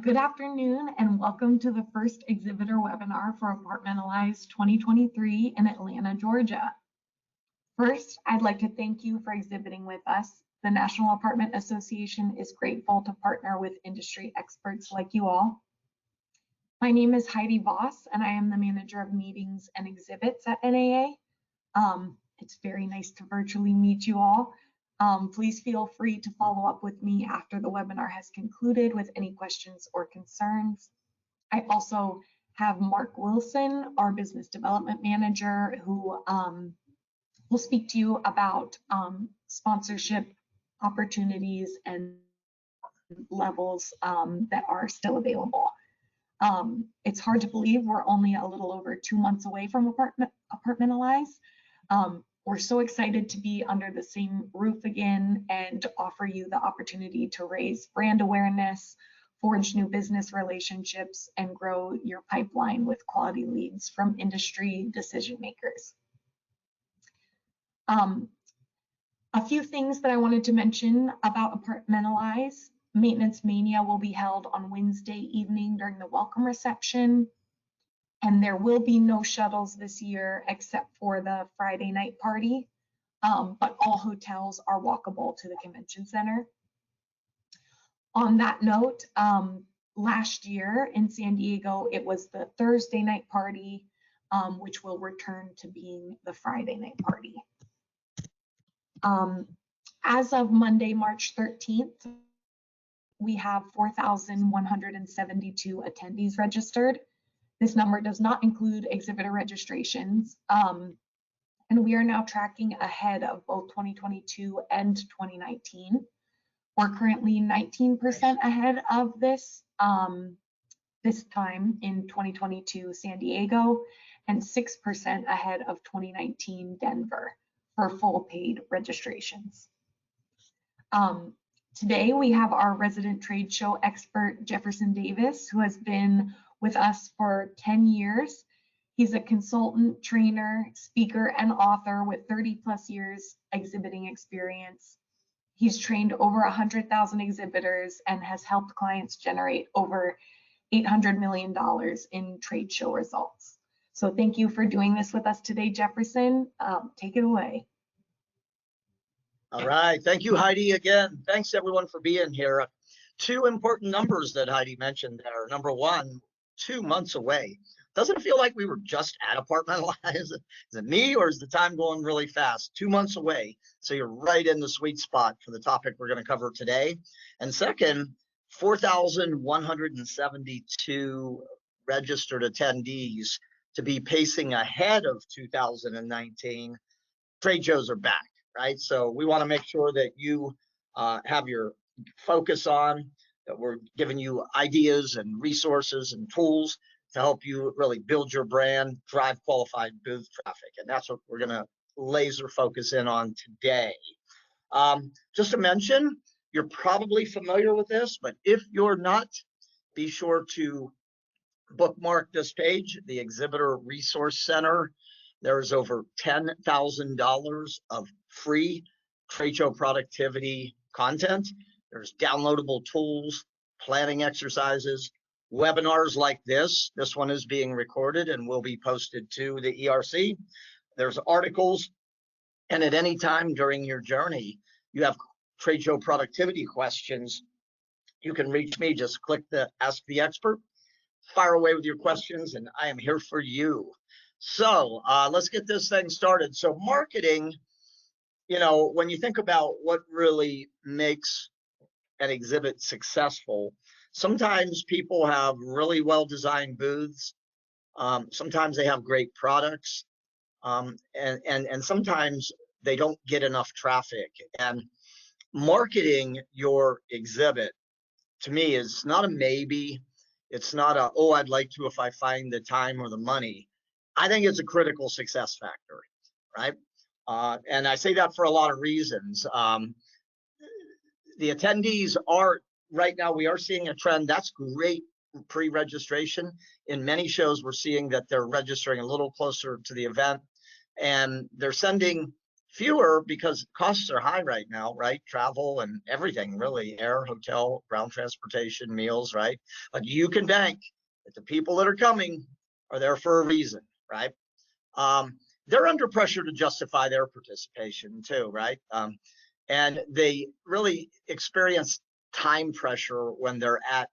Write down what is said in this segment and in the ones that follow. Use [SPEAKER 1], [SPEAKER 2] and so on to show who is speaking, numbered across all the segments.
[SPEAKER 1] Good afternoon and welcome to the first exhibitor webinar for Apartmentalize 2023 in Atlanta, Georgia. First, I'd like to thank you for exhibiting with us. The National Apartment Association is grateful to partner with industry experts like you all. My name is Heidi Voss and I am the manager of meetings and exhibits at NAA. It's very nice to virtually meet you all. Please feel free to follow up with me after the webinar has concluded with any questions or concerns. I also have Mark Wilson, our business development manager, who will speak to you about sponsorship opportunities and levels that are still available. It's hard to believe we're only a little over 2 months away from Apartmentalize. We're so excited to be under the same roof again and offer you the opportunity to raise brand awareness, forge new business relationships, and grow your pipeline with quality leads from industry decision makers. A few things that I wanted to mention about Apartmentalize. Maintenance Mania will be held on Wednesday evening during the welcome reception. And there will be no shuttles this year except for the Friday night party, but all hotels are walkable to the convention center. On that note, last year in San Diego, it was the Thursday night party, which will return to being the Friday night party. As of Monday, March 13th, we have 4,172 attendees registered. This number does not include exhibitor registrations, and we are now tracking ahead of both 2022 and 2019. We're currently 19% ahead of this time in 2022 San Diego and 6% ahead of 2019 Denver for full paid registrations. Today we have our resident trade show expert Jefferson Davis, who has been with us for 10 years. He's a consultant, trainer, speaker, and author with 30+ years exhibiting experience. He's trained over 100,000 exhibitors and has helped clients generate over $800 million in trade show results. So thank you for doing this with us today, Jefferson. Take it away.
[SPEAKER 2] All right, thank you, Heidi, again. Thanks everyone for being here. Two important numbers that Heidi mentioned there. Number one, 2 months away. Doesn't it feel like we were just at Apartmentalize? Is it me or is the time going really fast? 2 months away. So you're right in the sweet spot for the topic we're going to cover today. And second, 4,172 registered attendees to be pacing ahead of 2019. Trade shows are back, right? So we want to make sure that you have your focus on, that we're giving you ideas and resources and tools to help you really build your brand, drive qualified booth traffic. And that's what we're going to laser focus in on today. Just to mention, you're probably familiar with this, but if you're not, be sure to bookmark this page, the Exhibitor Resource Center. There's over $10,000 of free trade show productivity content. There's downloadable tools, planning exercises, webinars like this. This one is being recorded and will be posted to the ERC. There's articles, and at any time during your journey, you have trade show productivity questions, you can reach me. Just click the Ask the Expert, fire away with your questions, and I am here for you. So let's get this thing started. So marketing, you know, when you think about what really makes an exhibit successful, sometimes people have really well-designed booths. Sometimes they have great products, and sometimes they don't get enough traffic. And marketing your exhibit, to me, is not a maybe. It's not a, oh, I'd like to if I find the time or the money. I think it's a critical success factor, right? And I say that for a lot of reasons. The attendees are, right now, we are seeing a trend. That's great pre-registration. In many shows, we're seeing that they're registering a little closer to the event, and they're sending fewer because costs are high right now, right? Travel and everything, really, air, hotel, ground transportation, meals, right? But you can bank that the people that are coming are there for a reason, right? They're under pressure to justify their participation too, right? And they really experience time pressure when they're at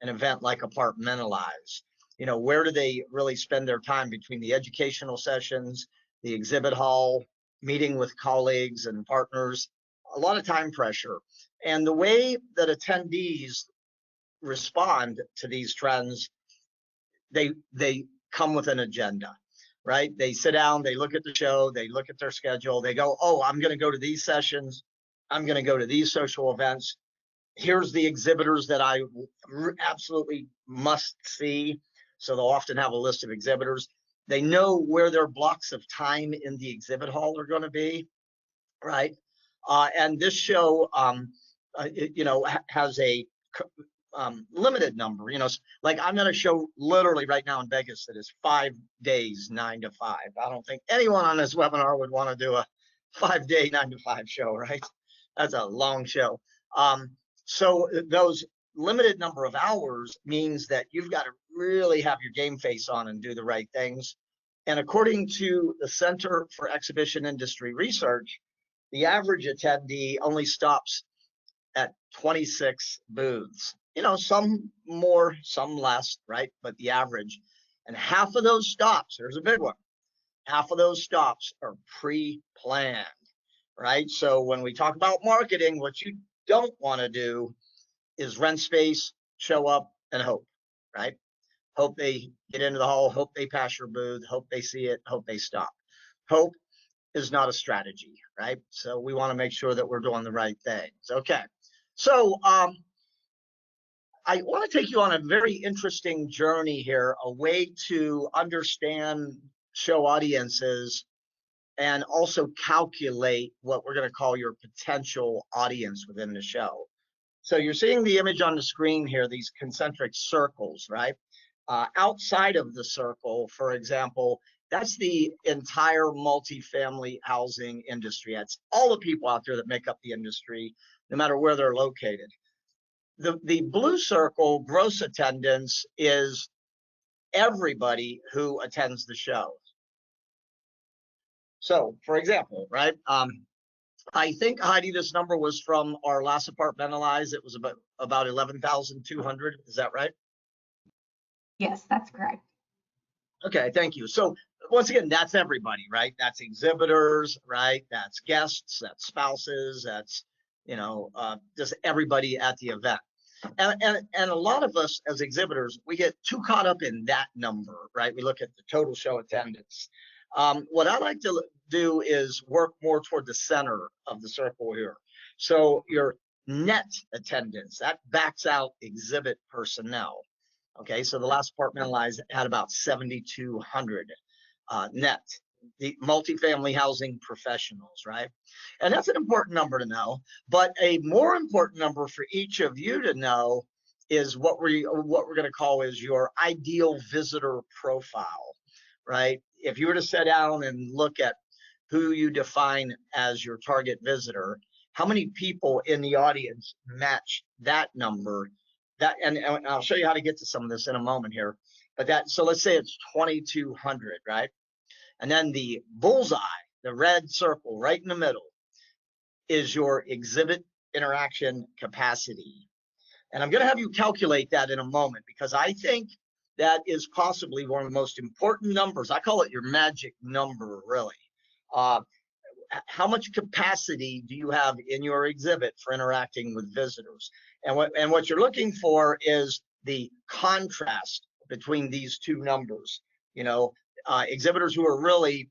[SPEAKER 2] an event like Apartmentalize. You know, where do they really spend their time between the educational sessions, the exhibit hall, meeting with colleagues and partners? A lot of time pressure. And the way that attendees respond to these trends, they come with an agenda, right? They sit down, they look at the show, they look at their schedule, they go, oh, I'm going to go to these sessions, I'm going to go to these social events. Here's the exhibitors that I absolutely must see. So they'll often have a list of exhibitors. They know where their blocks of time in the exhibit hall are going to be, right? And this show, has a limited number. You know, like I'm going to show literally right now in Vegas that is 5 days, 9 to 5. I don't think anyone on this webinar would want to do a 5-day 9 to 5 show, right? That's a long show. So those limited number of hours means that you've got to really have your game face on and do the right things. And according to the Center for Exhibition Industry Research, the average attendee only stops at 26 booths. You know, some more, some less, right? But the average. And half of those stops, there's a big one, half of those stops are pre-planned, right? So when we talk about marketing, what you don't want to do is rent space, show up, and hope, right? Hope they get into the hall, hope they pass your booth, hope they see it, hope they stop. Hope is not a strategy, right? So we want to make sure that we're doing the right things. Okay. So I want to take you on a very interesting journey here, a way to understand show audiences and also calculate what we're going to call your potential audience within the show. So you're seeing the image on the screen here, these concentric circles, right? Outside of the circle, for example, that's the entire multifamily housing industry. That's all the people out there that make up the industry, no matter where they're located. The blue circle, gross attendance, is everybody who attends the show. So, for example, right? I think, Heidi, this number was from our last Apartmentalize. It was about 11,200. Is that right?
[SPEAKER 1] Yes, that's correct.
[SPEAKER 2] Okay, thank you. So once again, that's everybody, right? That's exhibitors, right? That's guests, that's spouses, that's, just everybody at the event. And a lot of us as exhibitors, we get too caught up in that number, right? We look at the total show attendance. What I like to do is work more toward the center of the circle here. So your net attendance, that backs out exhibit personnel. Okay, so the last Apartmentalize had about 7,200 net, the multifamily housing professionals, right? And that's an important number to know. But a more important number for each of you to know is what we're going to call is your ideal visitor profile, right? If you were to sit down and look at who you define as your target visitor, how many people in the audience match that number? That and I'll show you how to get to some of this in a moment here. But so let's say it's 2,200, right? And then the bullseye, the red circle right in the middle, is your exhibit interaction capacity. And I'm going to have you calculate that in a moment, because I think that is possibly one of the most important numbers. I call it your magic number, really. How much capacity do you have in your exhibit for interacting with visitors? And what you're looking for is the contrast between these two numbers. Exhibitors who are really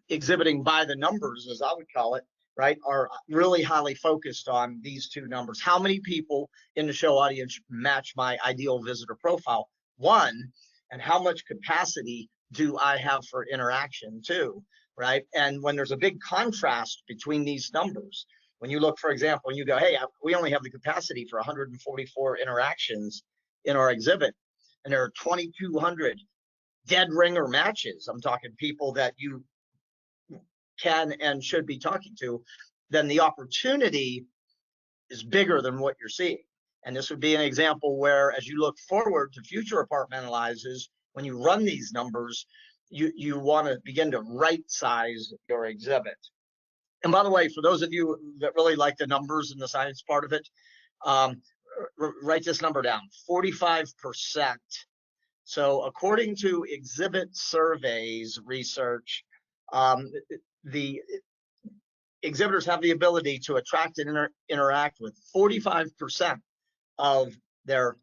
[SPEAKER 2] exhibiting by the numbers, as I would call it, right, are really highly focused on these two numbers. How many people in the show audience match my ideal visitor profile? One, and how much capacity do I have for interaction? Two, right? And when there's a big contrast between these numbers, when you look, for example, and you go, hey, we only have the capacity for 144 interactions in our exhibit, and there are 2,200 dead ringer matches. I'm talking people that you can and should be talking to, then the opportunity is bigger than what you're seeing. And this would be an example where, as you look forward to future Apartmentalizes, when you run these numbers, you want to begin to right size your exhibit. And by the way, for those of you that really like the numbers and the science part of it, write this number down, 45%. So according to exhibit surveys research, the exhibitors have the ability to attract and interact with 45% of their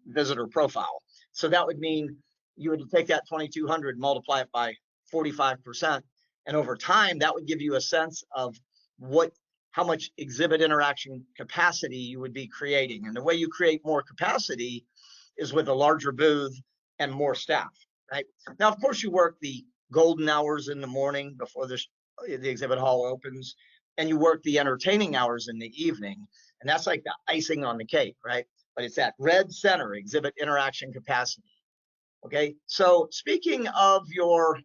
[SPEAKER 2] visitor profile. So that would mean you would take that 2,200, multiply it by 45%, and over time that would give you a sense of how much exhibit interaction capacity you would be creating. And the way you create more capacity is with a larger booth and more staff, right? Now, of course, you work the golden hours in the morning before the exhibit hall opens, and you work the entertaining hours in the evening, and that's like the icing on the cake, right? But it's that red center, exhibit interaction capacity. Okay, so speaking of your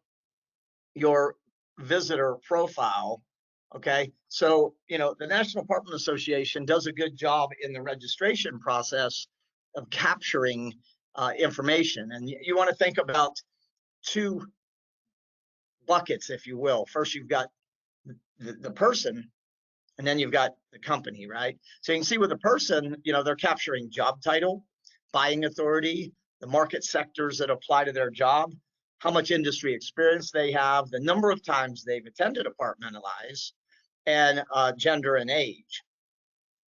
[SPEAKER 2] visitor profile, okay, so the National Apartment Association does a good job in the registration process of capturing information, and you want to think about two buckets, if you will. First, you've got the person, and then you've got the company, right? So you can see with the person, they're capturing job title, buying authority, the market sectors that apply to their job, how much industry experience they have, the number of times they've attended Apartmentalize, and gender and age.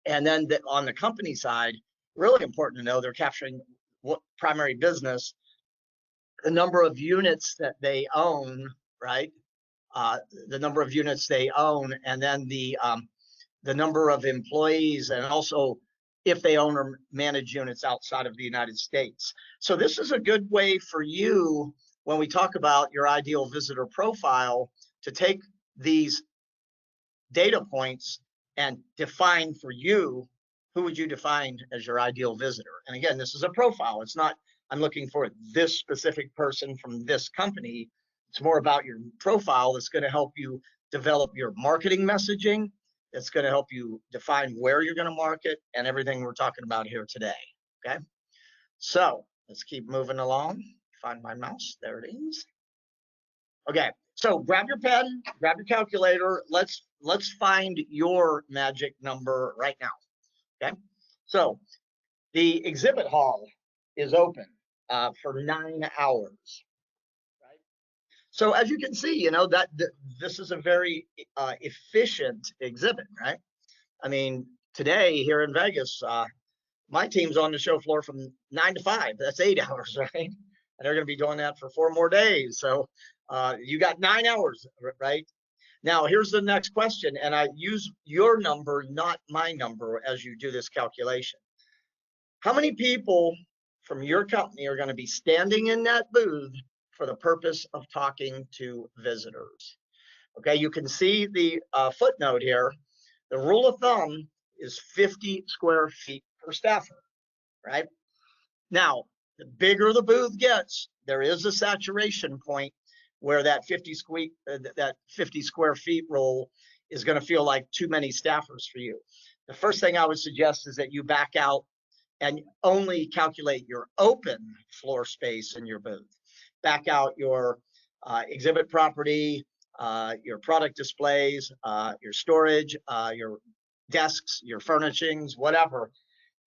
[SPEAKER 2] And then on the company side, really important to know, they're capturing what primary business, the number of units that they own, right? The number of units they own, and then the number of employees, and also if they own or manage units outside of the United States. So this is a good way for you, when we talk about your ideal visitor profile, to take these data points and define for you, who would you define as your ideal visitor? And again, this is a profile. It's not, I'm looking for this specific person from this company. It's more about your profile that's going to help you develop your marketing messaging. It's going to help you define where you're going to market and everything we're talking about here today. Okay, so let's keep moving along. Find my mouse. There it is. Okay, so grab your pen, grab your calculator. Let's find your magic number right now. Okay, so the exhibit hall is open for 9 hours. So as you can see, this is a very efficient exhibit, right? I mean, today here in Vegas, my team's on the show floor from 9 to 5. That's 8 hours, right? And they're going to be doing that for 4 more days. So you got 9 hours, right? Now, here's the next question, and I use your number, not my number, as you do this calculation. How many people from your company are going to be standing in that booth for the purpose of talking to visitors? Okay, you can see the footnote here. The rule of thumb is 50 square feet per staffer, right? Now, the bigger the booth gets, there is a saturation point where that 50 square feet rule is going to feel like too many staffers for you. The first thing I would suggest is that you back out and only calculate your open floor space in your booth. Back out your exhibit property, your product displays, your storage, your desks, your furnishings, whatever,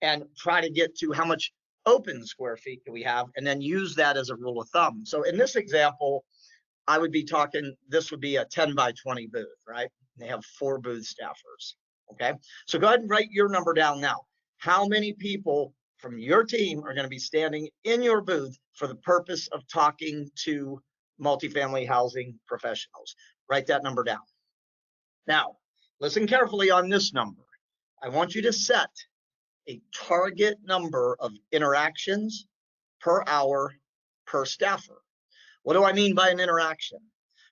[SPEAKER 2] and try to get to how much open square feet do we have, and then use that as a rule of thumb. So in this example, I would be talking, this would be a 10 by 20 booth, right? They have 4 booth staffers, okay? So go ahead and write your number down now. How many people from your team are going to be standing in your booth for the purpose of talking to multifamily housing professionals? Write that number down. Now, listen carefully on this number. I want you to set a target number of interactions per hour per staffer. What do I mean by an interaction?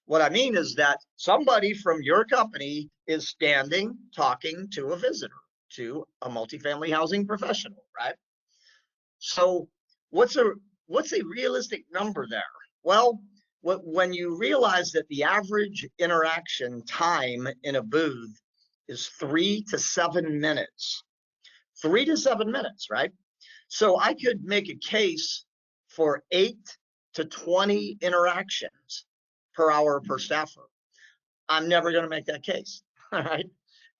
[SPEAKER 2] What I mean is that somebody from your company is standing talking to a visitor, to a multifamily housing professional, right? So what's a realistic number there? Well, when you realize that the average interaction time in a booth is 3 to 7 minutes, 3 to 7 minutes, right? So I could make a case for 8 to 20 interactions per hour per staffer. I'm never going to make that case. All right.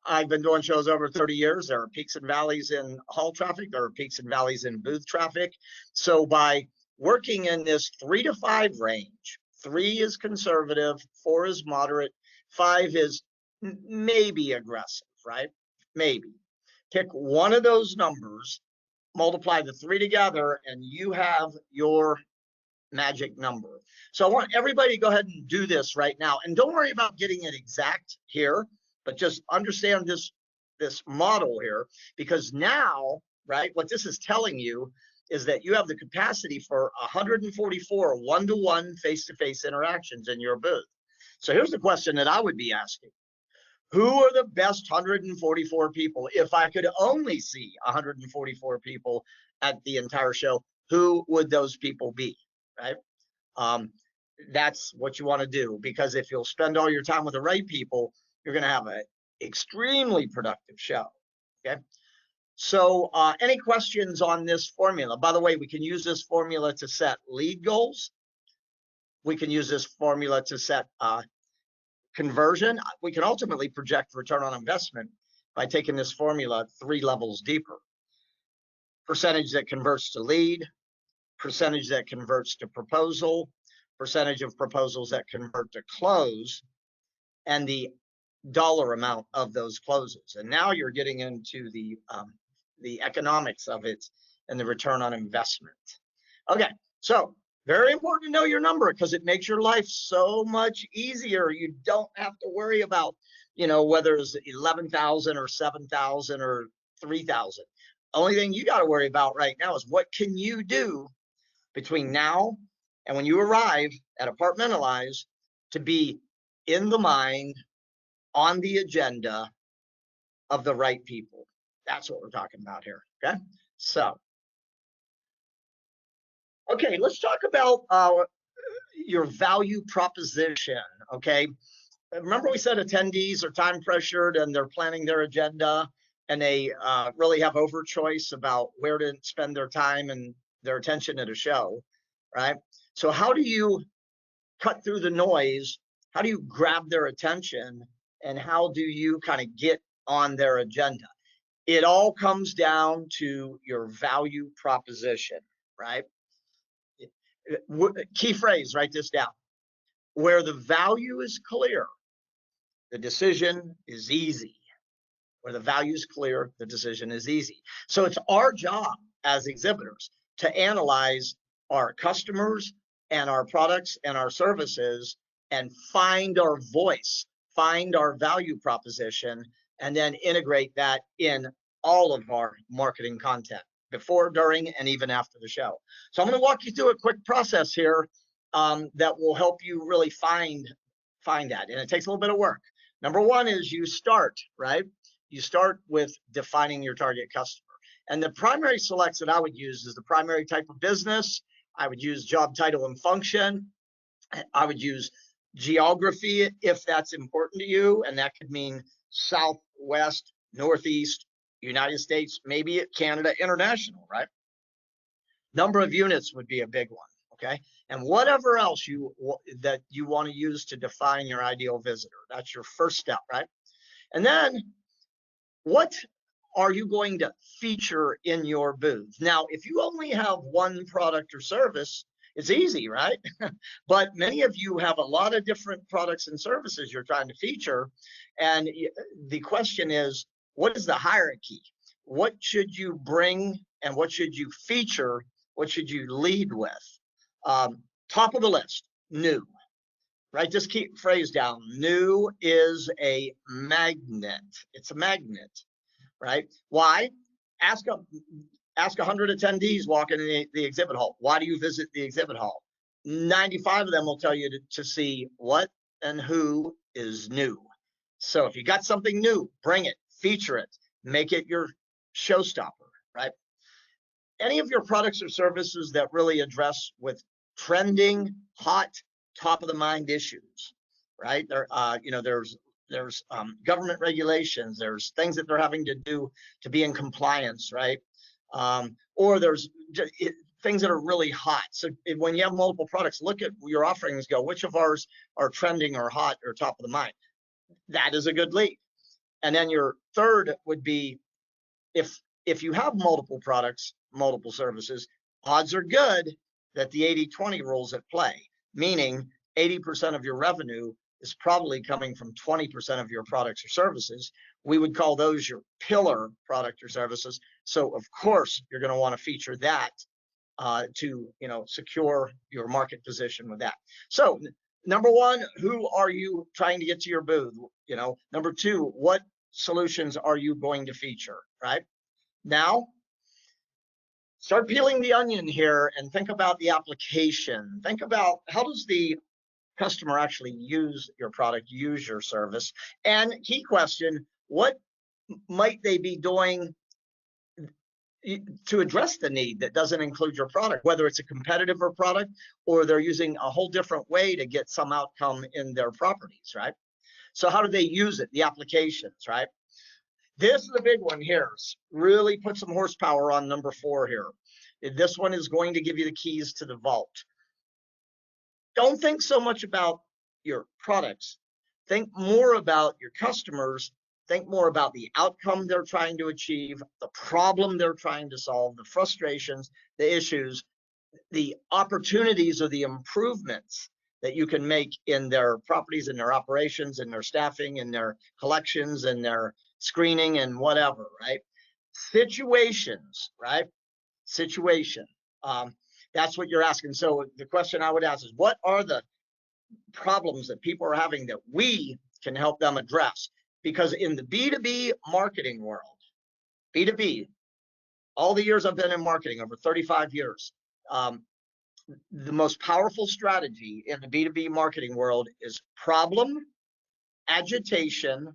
[SPEAKER 2] I've been doing shows over 30 years. There are peaks and valleys in hall traffic. There are peaks and valleys in booth traffic. So by working in this 3 to 5 range, 3 is conservative, 4 is moderate, 5 is maybe aggressive, right? Maybe. Pick one of those numbers, multiply the 3 together, and you have your magic number. So I want everybody to go ahead and do this right now. And don't worry about getting it exact here, but just understand this model here, because now, right, what this is telling you is that you have the capacity for 144 one-to-one face-to-face interactions in your booth. So here's the question that I would be asking. Who are the best 144 people? If I could only see 144 people at the entire show, who would those people be, right? That's what you want to do, because if you'll spend all your time with the right people, you're going to have an extremely productive show. Okay. So any questions on this formula? By the way, we can use this formula to set lead goals. We can use this formula to set conversion. We can ultimately project return on investment by taking this formula 3 levels deeper. Percentage that converts to lead, percentage that converts to proposal, percentage of proposals that convert to close, and the dollar amount of those closes. And now you're getting into the economics of it and the return on investment. Okay, so very important to know your number, because it makes your life so much easier. You don't have to worry about, whether it's 11,000 or 7,000 or 3,000. Only thing you got to worry about right now is what can you do between now and when you arrive at Apartmentalize to be in the mind, on the agenda of the right people. That's what we're talking about here. Okay. So, okay, let's talk about your value proposition. Okay. Remember we said attendees are time pressured and they're planning their agenda, and they really have over choice about where to spend their time and their attention at a show, right? So how do you cut through the noise? How do you grab their attention? And how do you kind of get on their agenda? It all comes down to your value proposition, right? Key phrase, write this down. Where the value is clear, the decision is easy. Where the value is clear, the decision is easy. So it's our job as exhibitors to analyze our customers and our products and our services and find our voice, find our value proposition, and then integrate that in all of our marketing content before, during, and even after the show. So I'm going to walk you through a quick process here that will help you really find that. And it takes a little bit of work. Number one is you start, right? You start with defining your target customer. And the primary selects that I would use is the primary type of business. I would use job title and function. I would use geography if that's important to you. And that could mean South, West, Northeast, United States, maybe Canada, international, right? Number of units would be a big one, okay? And whatever else that you want to use to define your ideal visitor. That's your first step, right? And then what are you going to feature in your booth? Now, if you only have one product or service, it's easy, right? But many of you have a lot of different products and services you're trying to feature. And the question is, what is the hierarchy? What should you bring and what should you feature? What should you lead with? Top of the list, new. Write this key phrase down. New is a magnet. It's a magnet, right? Why? Ask 100 attendees walking in the exhibit hall. Why do you visit the exhibit hall? 95 of them will tell you to see what and who is new. So if you got something new, bring it, feature it, make it your showstopper, right? Any of your products or services that really address with trending, hot top of the mind issues, right? There, you know, there's government regulations, there's things that they're having to do to be in compliance, right? Or there's things that are really hot. So when you have multiple products, look at your offerings, go, which of ours are trending or hot or top of the mind? That is a good lead. And then your third would be, if you have multiple products, multiple services, odds are good that the 80-20 rules at play, meaning 80% of your revenue is probably coming from 20% of your products or services. We would call those your pillar product or services. So of course, you're going to want to feature that to, you know, secure your market position with that. So number one, who are you trying to get to your booth? You know, number two, what solutions are you going to feature, right? Now, start peeling the onion here and think about the application. Think about, how does the customer actually use your product, use your service? And key question, what might they be doing to address the need that doesn't include your product, whether it's a competitor product or they're using a whole different way to get some outcome in their properties, right? So how do they use it, the applications, right? This is a big one here. Really put some horsepower on number 4 here. This one is going to give you the keys to the vault. Don't think so much about your products. Think more about your customers. Think more about the outcome they're trying to achieve, the problem they're trying to solve, the frustrations, the issues, the opportunities or the improvements that you can make in their properties, in their operations, in their staffing, in their collections, in their screening and whatever, right? Situations, right? Situation. That's what you're asking. So the question I would ask is, what are the problems that people are having that we can help them address? Because in the B2B marketing world, B2B, all the years I've been in marketing, over 35 years, the most powerful strategy in the B2B marketing world is problem, agitation,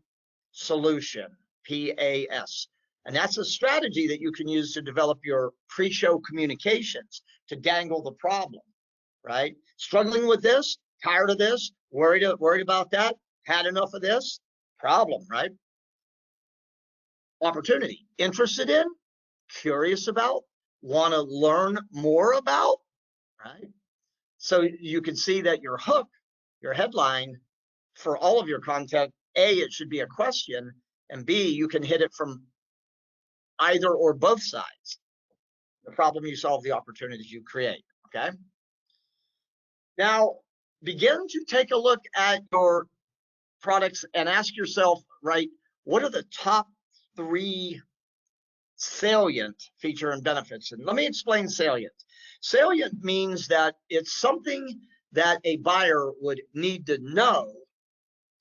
[SPEAKER 2] solution, PAS. And that's a strategy that you can use to develop your pre-show communications, to dangle the problem, right? Struggling with this, tired of this, worried about that, had enough of this, problem, right? Opportunity, interested in, curious about, want to learn more about, right? So you can see that your hook, your headline for all of your content, A, it should be a question, and B, you can hit it from either or both sides. The problem you solve, the opportunities you create, okay? Now, begin to take a look at your products and ask yourself, right, what are the top 3 salient feature and benefits? And let me explain salient. Salient means that it's something that a buyer would need to know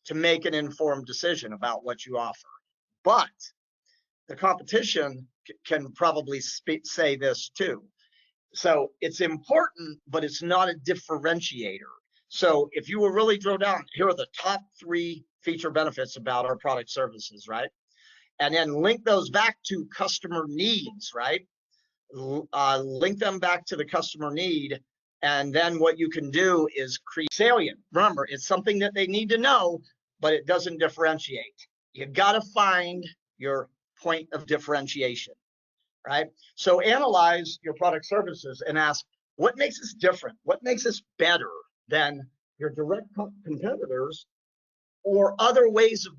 [SPEAKER 2] to make an informed decision about what you offer. But the competition can probably say this too. So it's important, but it's not a differentiator. So if you will really drill down, here are the top 3 feature benefits about our product services, right? And then link those back to customer needs, right? Link them back to the customer need. And then what you can do is create salient. Remember, it's something that they need to know, but it doesn't differentiate. You got to find your point of differentiation, right? So analyze your product services and ask, what makes us different? What makes us better than your direct competitors or other ways of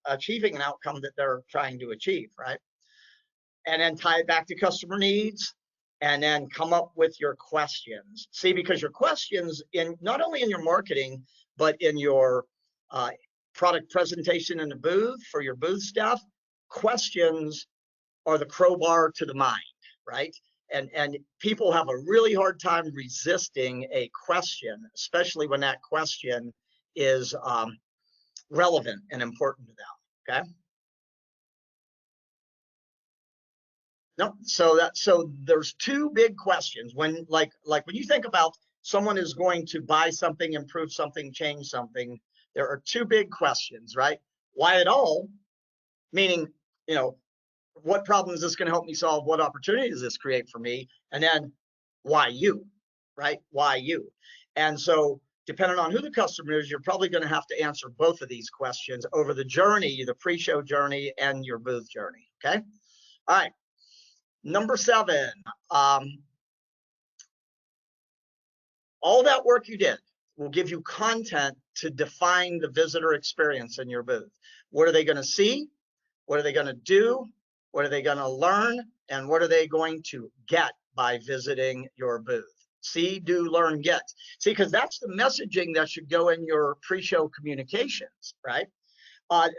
[SPEAKER 2] achieving an outcome that they're trying to achieve, right? And then tie it back to customer needs, and then come up with your questions. See, because your questions, in not only in your marketing, but in your product presentation in the booth for your booth staff, questions are the crowbar to the mind, right? And people have a really hard time resisting a question, especially when that question is relevant and important to them, okay? No, so there's 2 big questions when like when you think about someone is going to buy something, improve something, change something, there are 2 big questions, right? Why at all? Meaning, you know, what problem is this going to help me solve? What opportunity does this create for me? And then why you, right? Why you? And so depending on who the customer is, you're probably going to have to answer both of these questions over the journey, the pre-show journey and your booth journey. Okay. All right. Number 7, all that work you did will give you content to define the visitor experience in your booth. What are they going to see? What are they going to do? What are they going to learn? And what are they going to get by visiting your booth? See, do, learn, get. See, because that's the messaging that should go in your pre-show communications, right?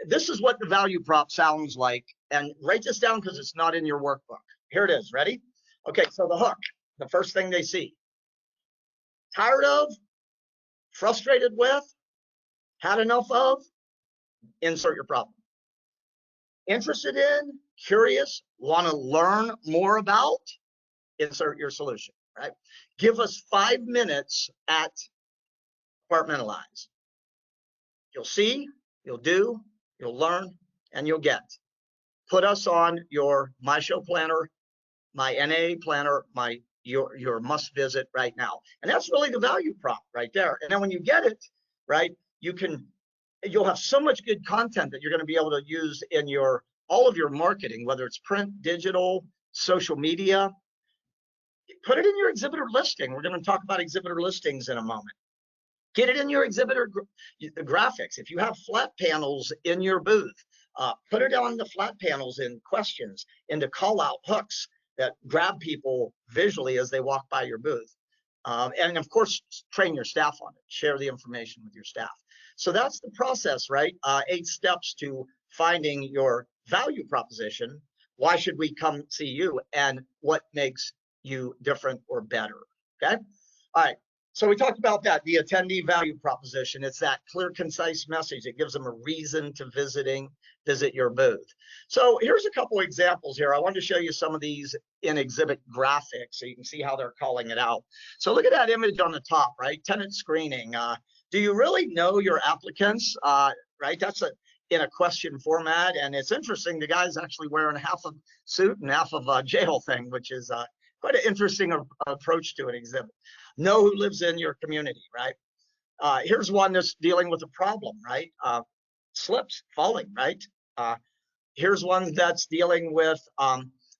[SPEAKER 2] This is what the value prop sounds like. And write this down because it's not in your workbook. Here it is. Ready? Okay, so the hook, the first thing they see. Tired of, frustrated with, had enough of, insert your problem. Interested in, curious, want to learn more about, insert your solution, right? Give us 5 minutes at Apartmentalize. You'll see, you'll do, you'll learn, and you'll get. Put us on your My Show Planner, my NA Planner, your must visit right now. And that's really the value prop right there. And then when you get it, right, you'll have so much good content that you're going to be able to use in all of your marketing, whether it's print, digital, social media. Put it in your exhibitor listing. We're going to talk about exhibitor listings in a moment. Get it in your exhibitor graphics. If you have flat panels in your booth, put it on the flat panels in questions, into call out hooks that grab people visually as they walk by your booth. And of course, train your staff on it. Share the information with your staff. So that's the process, right? 8 steps to finding your value proposition. Why should we come see you? And what makes you different or better? Okay. All right. So we talked about that, the attendee value proposition. It's that clear, concise message. It gives them a reason to visit your booth. So here's a couple examples here. I wanted to show you some of these in exhibit graphics so you can see how they're calling it out. So look at that image on the top, right? Tenant screening. Do you really know your applicants? Right? That's in a question format. And it's interesting. The guy's actually wearing half of suit and half of a jail thing, which is quite an interesting approach to an exhibit. Know who lives in your community, right? Here's one that's dealing with a problem, right? Slips, falling, right? Here's one that's dealing with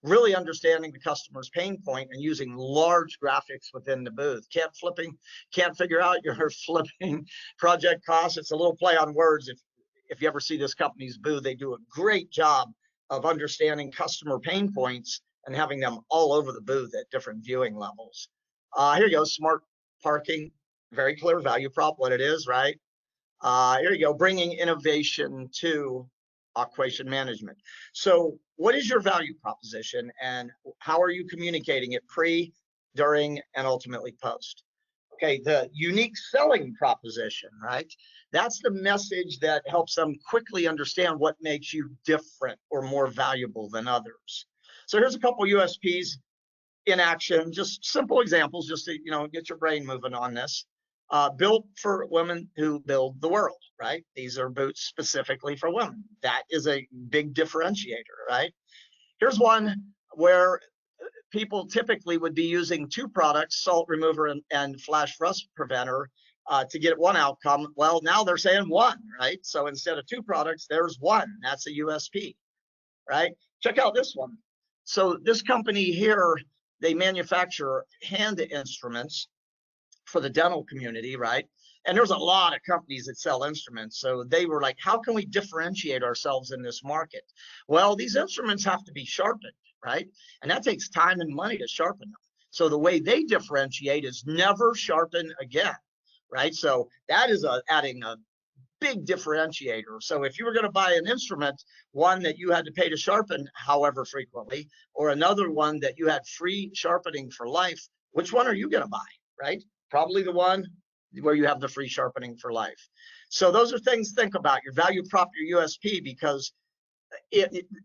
[SPEAKER 2] really understanding the customer's pain point and using large graphics within the booth. Can't figure out your flipping project costs. It's a little play on words. If you ever see this company's booth, they do a great job of understanding customer pain points and having them all over the booth at different viewing levels. Here you go, smart parking, very clear value prop, what it is, right? Here you go, bringing innovation to occupation management. So what is your value proposition and how are you communicating it pre, during, and ultimately post? Okay, the unique selling proposition, right? That's the message that helps them quickly understand what makes you different or more valuable than others. So here's a couple USPs in action, just simple examples, just to get your brain moving on this. Built for women who build the world, right? These are boots specifically for women. That is a big differentiator, right? Here's one where people typically would be using 2 products, salt remover and flash rust preventer, to get one outcome. Well, now they're saying 1, right? So instead of 2 products, there's 1. That's a USP, right? Check out this one. So this company here, they manufacture hand instruments for the dental community, right? And there's a lot of companies that sell instruments. So they were like, how can we differentiate ourselves in this market? Well, these instruments have to be sharpened, right? And that takes time and money to sharpen them. So the way they differentiate is never sharpen again, right? So that is adding a big differentiator. So if you were going to buy an instrument, one that you had to pay to sharpen however frequently, or another one that you had free sharpening for life, which one are you going to buy, right? Probably the one where you have the free sharpening for life. So those are things to think about, your value prop, your USP, because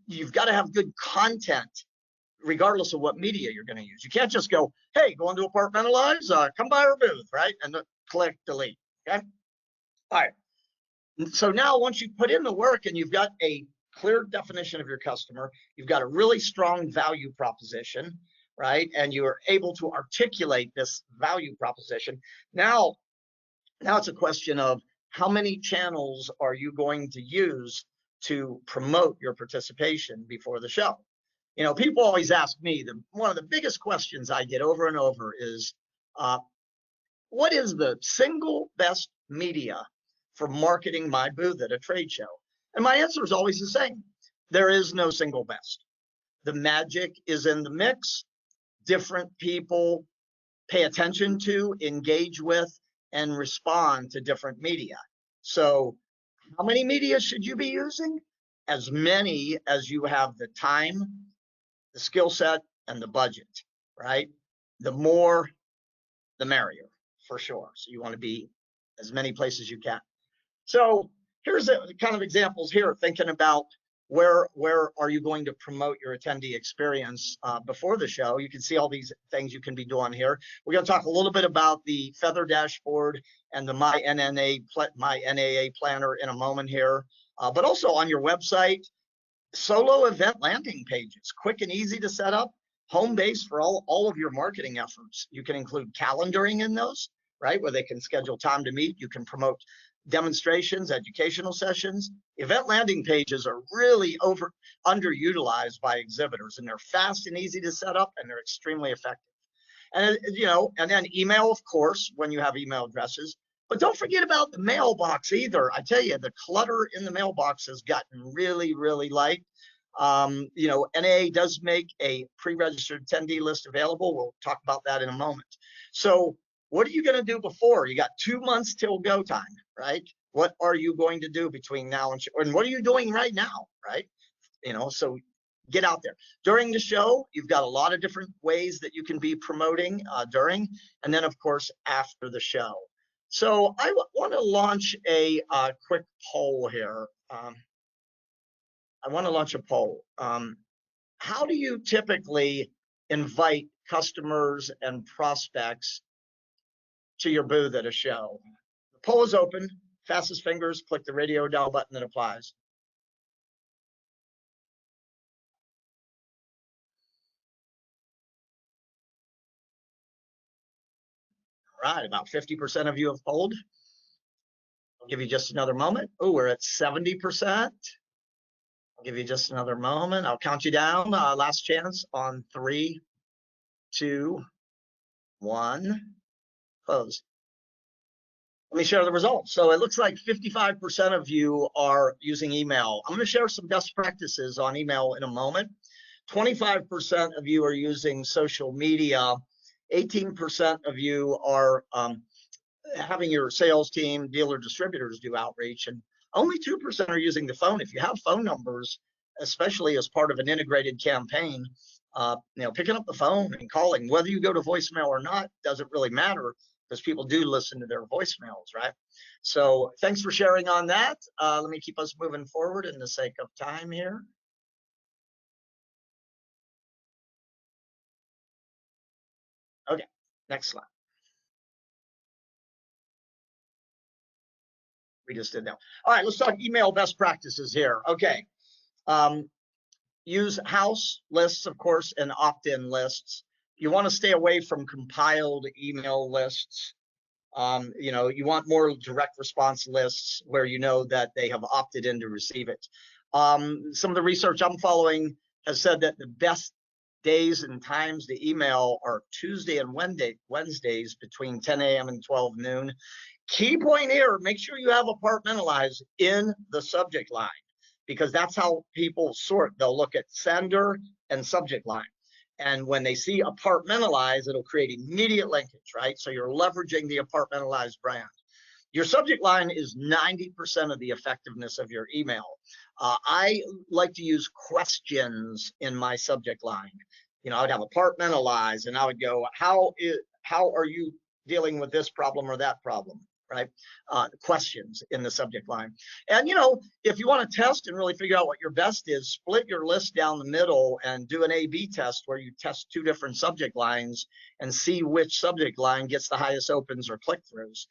[SPEAKER 2] you've got to have good content regardless of what media you're going to use. You can't just go, hey, going to Apartmentalize, come by our booth, right? And click delete, okay? All right. So now once you put in the work and you've got a clear definition of your customer, you've got a really strong value proposition, right? And you are able to articulate this value proposition. Now Now it's a question of how many channels are you going to use to promote your participation before the show? You know, people always ask me, one of the biggest questions I get over and over is, what is the single best media for marketing my booth at a trade show? And my answer is always the same. There is no single best. The magic is in the mix. Different people pay attention to, engage with, and respond to different media. So how many media should you be using? As many as you have the time, the skill set, and the budget, right? The more, the merrier, for sure. So you want to be as many places as you can. So here's a kind of examples here, thinking about where are you going to promote your attendee experience before the show. You can see all these things you can be doing here. We're going to talk a little bit about the Feather dashboard and the My NAA planner in a moment here, but also on your website, solo event landing pages, quick and easy to set up, home base for all of your marketing efforts. You can include calendaring in those, right, where they can schedule time to meet. You can promote demonstrations, educational sessions. Event landing pages are really underutilized by exhibitors, and they're fast and easy to set up, and they're extremely effective. And you know, and then email, of course, when you have email addresses. But don't forget about the mailbox either. I tell you, the clutter in the mailbox has gotten really, really light. You know, NAA does make a pre-registered attendee list available. We'll talk about that in a moment. So what are you going to do before? You got 2 months till go time, right? What are you going to do between now and what are you doing right now, right? You know, so get out there. During the show, you've got a lot of different ways that you can be promoting during, and then of course after the show. So I want to launch a quick poll here. I want to launch a poll. How do you typically invite customers and prospects to your booth at a show? The poll is open. Fastest fingers, click the radio dial button that applies. All right, about 50% of you have polled. I'll give you just another moment. Oh, we're at 70%. I'll give you just another moment. I'll count you down. Last chance on 3, 2, 1. Close. Let me share the results. So it looks like 55% of you are using email. I'm going to share some best practices on email in a moment. 25% of you are using social media. 18% of you are having your sales team, dealer distributors do outreach, and only 2% are using the phone. If you have phone numbers, especially as part of an integrated campaign, you know, picking up the phone and calling, whether you go to voicemail or not, doesn't really matter because people do listen to their voicemails, right? So thanks for sharing on that. Let me keep us moving forward in the sake of time here. Okay, next slide. We just did that. All right, let's talk email best practices here. Okay. Use house lists, of course, and opt-in lists. You want to stay away from compiled email lists. You know, you want more direct response lists where you know that they have opted in to receive it. Some of the research I'm following has said that the best days and times to email are Tuesday and Wednesdays between 10 a.m. and 12 noon. Key point here, make sure you have Apartmentalize in the subject line, because that's how people sort. They'll look at sender and subject line. And when they see Apartmentalize, it'll create immediate linkage, right? So you're leveraging the Apartmentalize brand. Your subject line is 90% of the effectiveness of your email. I like to use questions in my subject line. You know, I'd have Apartmentalize, and I would go, how are you dealing with this problem or that problem? Right? Questions in the subject line. And, you know, if you want to test and really figure out what your best is, split your list down the middle and do an A/B test where you test 2 different subject lines and see which subject line gets the highest opens or click-throughs.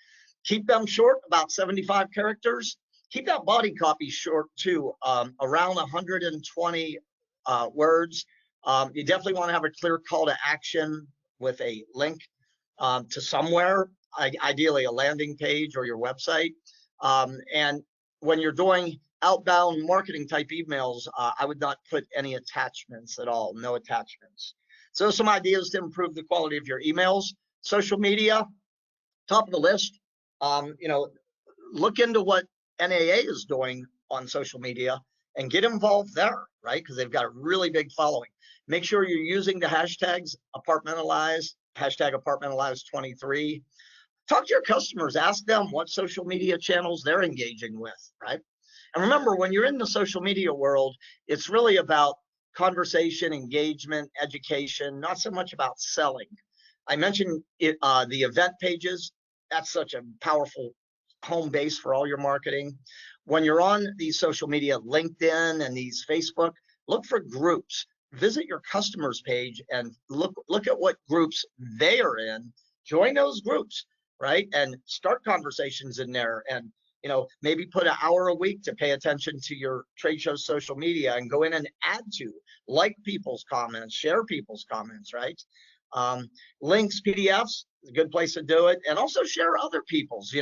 [SPEAKER 2] Keep them short, about 75 characters. Keep that body copy short too, around 120 words. You definitely want to have a clear call to action with a link to somewhere. ideally a landing page or your website. And when you're doing outbound marketing type emails, I would not put any attachments at all, no attachments. So some ideas to improve the quality of your emails. Social media, top of the list. Look into what NAA is doing on social media and get involved there, right? Because they've got a really big following. Make sure you're using the hashtags Apartmentalize, hashtag Apartmentalize23. Talk to your customers, ask them what social media channels they're engaging with, right? And remember, when you're in the social media world, it's really about conversation, engagement, education, not so much about selling. I mentioned it, the event pages. That's such a powerful home base for all your marketing. When you're on these social media, LinkedIn and these Facebook, look for groups. Visit your customers page and look at what groups they are in. Join those groups, right? And start conversations in there, and maybe put an hour a week to pay attention to your trade show social media and go in and add to, like people's comments, share people's comments, right? Links, PDFs, is a good place to do it. And also share other people's,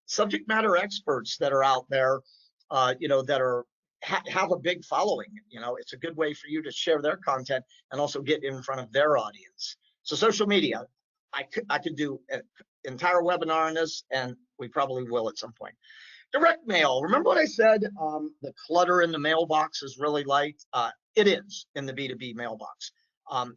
[SPEAKER 2] subject matter experts that are out there, that are have a big following. It's a good way for you to share their content and also get in front of their audience. So social media, I could do an entire webinar on this, and we probably will at some point. Direct mail. Remember what I said? The clutter in the mailbox is really light. It is in the B2B mailbox.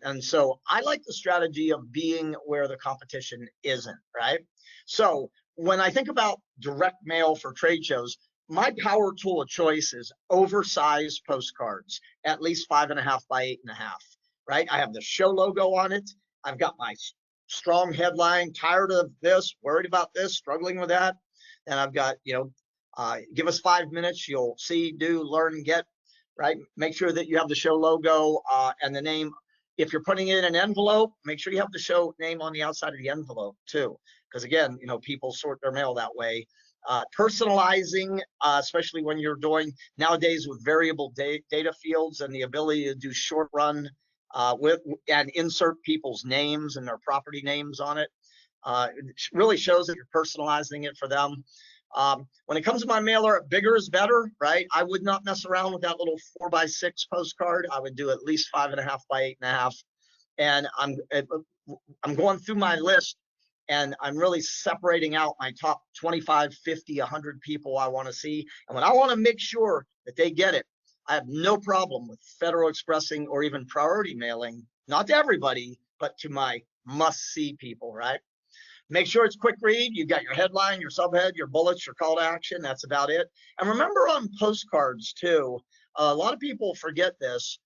[SPEAKER 2] And so I like the strategy of being where the competition isn't, right? So when I think about direct mail for trade shows, my power tool of choice is oversized postcards, at least 5.5 by 8.5, right? I have the show logo on it. I've got my strong headline, tired of this, worried about this, struggling with that. And I've got, give us 5 minutes, you'll see, do, learn, get, right? Make sure that you have the show logo and the name. If you're putting it in an envelope, make sure you have the show name on the outside of the envelope too. Because again, people sort their mail that way. Personalizing, especially when you're doing nowadays with variable data fields and the ability to do short run and insert people's names and their property names on it. It really shows that you're personalizing it for them. When it comes to my mailer, bigger is better, right? I would not mess around with that little 4x6 postcard. I would do at least 5.5 by 8.5. And I'm going through my list, and I'm really separating out my top 25, 50, 100 people I want to see. And when I want to make sure that they get it, I have no problem with Federal Expressing or even priority mailing, not to everybody, but to my must-see people, right? Make sure it's quick read. You got your headline, your subhead, your bullets, your call to action. That's about it. And remember on postcards too, a lot of people forget this.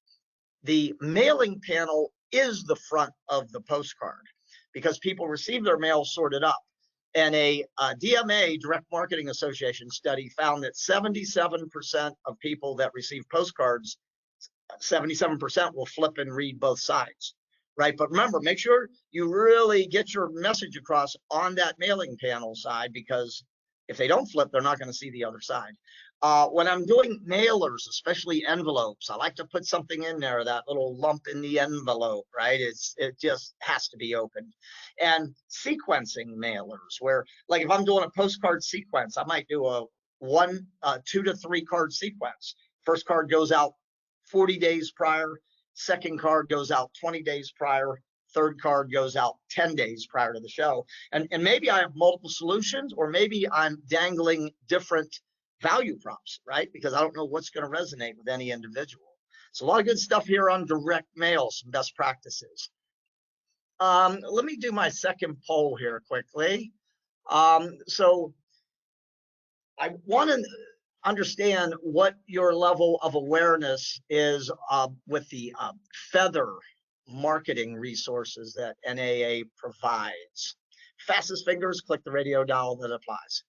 [SPEAKER 2] The mailing panel is the front of the postcard because people receive their mail sorted up. And a DMA, Direct Marketing Association study found that 77% of people that receive postcards, 77% will flip and read both sides, right? But remember, make sure you really get your message across on that mailing panel side, because if they don't flip, they're not going to see the other side. When I'm doing mailers, especially envelopes, I like to put something in there, that little lump in the envelope, right? It just has to be opened. And sequencing mailers, where like if I'm doing a postcard sequence, I might do a 2 to 3 card sequence. First card goes out 40 days prior, second card goes out 20 days prior, third card goes out 10 days prior to the show. And maybe I have multiple solutions, or maybe I'm dangling different value props, right? Because I don't know what's going to resonate with any individual. So a lot of good stuff here on direct mail, some best practices. Let me do my second poll here quickly. So I want to understand what your level of awareness is with the Feather marketing resources that NAA provides. Fastest fingers, click the radio dial that applies.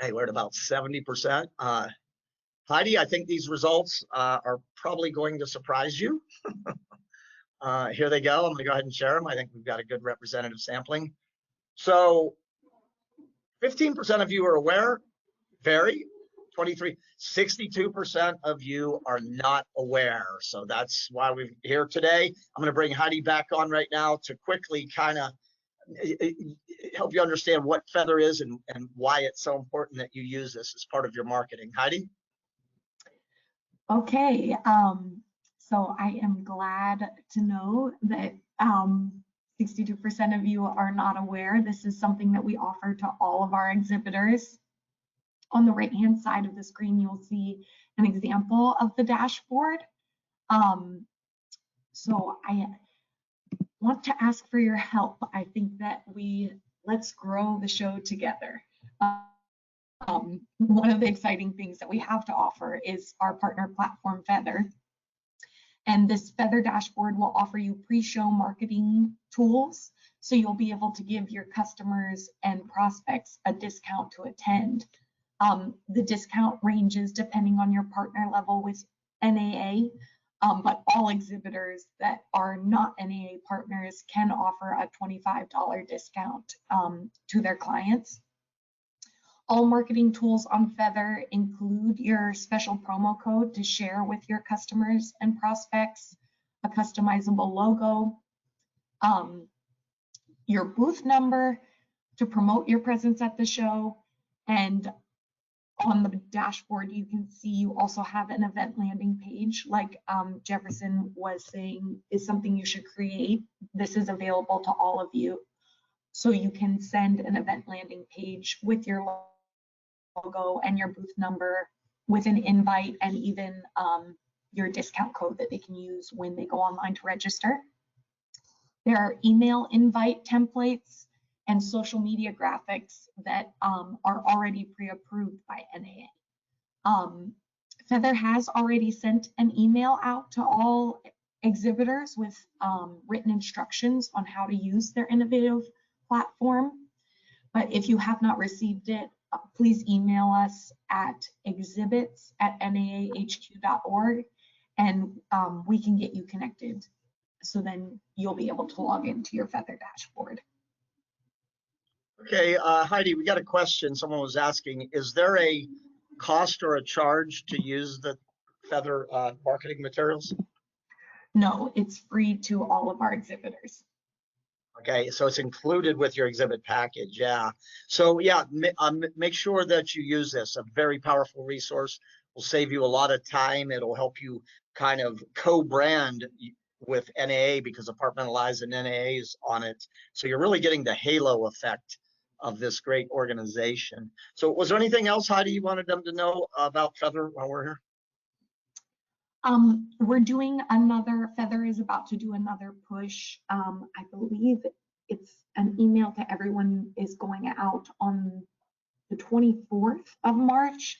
[SPEAKER 2] Okay, we're at about 70%. Heidi, I think these results are probably going to surprise you. Here they go. I'm going to go ahead and share them. I think we've got a good representative sampling. So 15% of you are aware, very. 23, 62% of you are not aware. So that's why we're here today. I'm going to bring Heidi back on right now to quickly kind of help you understand what Feather is and why it's so important that you use this as part of your marketing. Heidi?
[SPEAKER 1] Okay, so I am glad to know that 62% of you are not aware. This is something that we offer to all of our exhibitors. On the right-hand side of the screen, you'll see an example of the dashboard. So I want to ask for your help. I think that let's grow the show together. One of the exciting things that we have to offer is our partner platform, Feather. And this Feather dashboard will offer you pre-show marketing tools. So you'll be able to give your customers and prospects a discount to attend. The discount ranges depending on your partner level with NAA, but all exhibitors that are not NAA partners can offer a $25 discount to their clients. All marketing tools on Feather include your special promo code to share with your customers and prospects, a customizable logo, your booth number to promote your presence at the show, and on the dashboard, you can see you also have an event landing page, like Jefferson was saying, is something you should create. This is available to all of you. So you can send an event landing page with your logo and your booth number with an invite and even your discount code that they can use when they go online to register. There are email invite templates and social media graphics that are already pre-approved by NAA. Feather has already sent an email out to all exhibitors with written instructions on how to use their innovative platform. But if you have not received it, please email us at exhibits@naahq.org and we can get you connected. So then you'll be able to log into your Feather dashboard.
[SPEAKER 2] Okay, Heidi, we got a question. Someone was asking, is there a cost or a charge to use the Feather marketing materials?
[SPEAKER 1] No, it's free to all of our exhibitors.
[SPEAKER 2] Okay, so it's included with your exhibit package, yeah. So yeah, make sure that you use this. A very powerful resource. Will save you a lot of time. It'll help you kind of co-brand with NAA because Apartmentalize and NAA is on it. So you're really getting the halo effect of this great organization. So was there anything else, Heidi, you wanted them to know about Feather while we're here?
[SPEAKER 1] We're doing Feather is about to do another push. I believe it's an email to everyone is going out on the 24th of March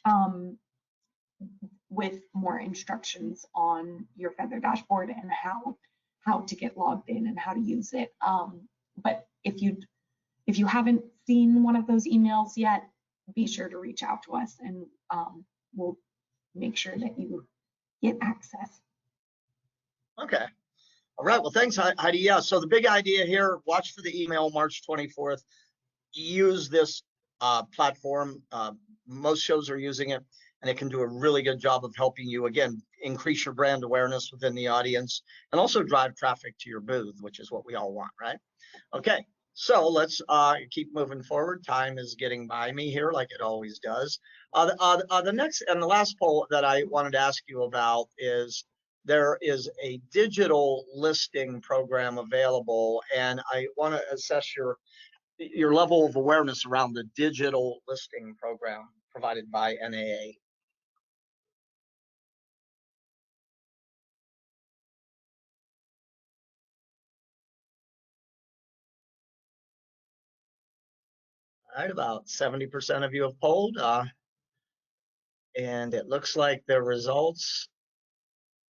[SPEAKER 1] with more instructions on your Feather dashboard and how to get logged in and how to use it. But if you haven't seen one of those emails yet, be sure to reach out to us and we'll make sure that you get access.
[SPEAKER 2] Okay. All right. Well, thanks, Heidi. Yeah. So the big idea here, watch for the email March 24th. Use this platform. Most shows are using it, and it can do a really good job of helping you, again, increase your brand awareness within the audience and also drive traffic to your booth, which is what we all want, right? Okay. So let's keep moving forward. Time is getting by me here like it always does. The next and the last poll that I wanted to ask you about is there is a digital listing program available, and I want to assess your level of awareness around the digital listing program provided by NAA. All right, about 70% of you have polled, and it looks like the results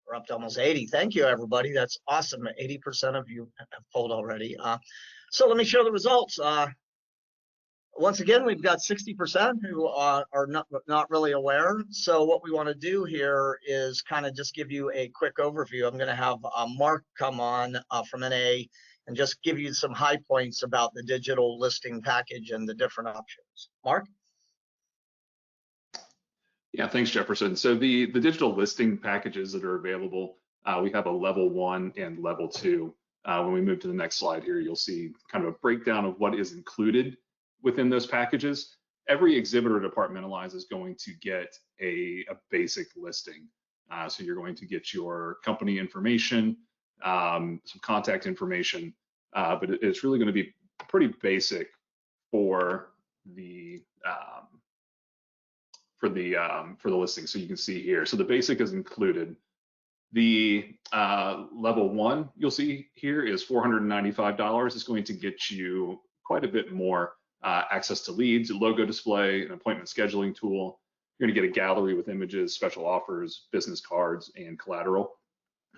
[SPEAKER 2] are up to almost 80. Thank you, everybody. That's awesome. 80% of you have polled already. So let me share the results. Once again, we've got 60% who are not really aware. So what we want to do here is kind of just give you a quick overview. I'm going to have Mark come on from NA and just give you some high points about the digital listing package and the different options. Mark?
[SPEAKER 3] Yeah, thanks, Jefferson. So the digital listing packages that are available, we have a level 1 and level 2. When we move to the next slide here, you'll see kind of a breakdown of what is included within those packages. Every exhibitor at Apartmentalize is going to get a basic listing. So you're going to get your company information, some contact information, but it's really going to be pretty basic for the listing. So you can see here. So the basic is included. The level 1 you'll see here is $495. It's going to get you quite a bit more access to leads, a logo display, an appointment scheduling tool. You're going to get a gallery with images, special offers, business cards, and collateral.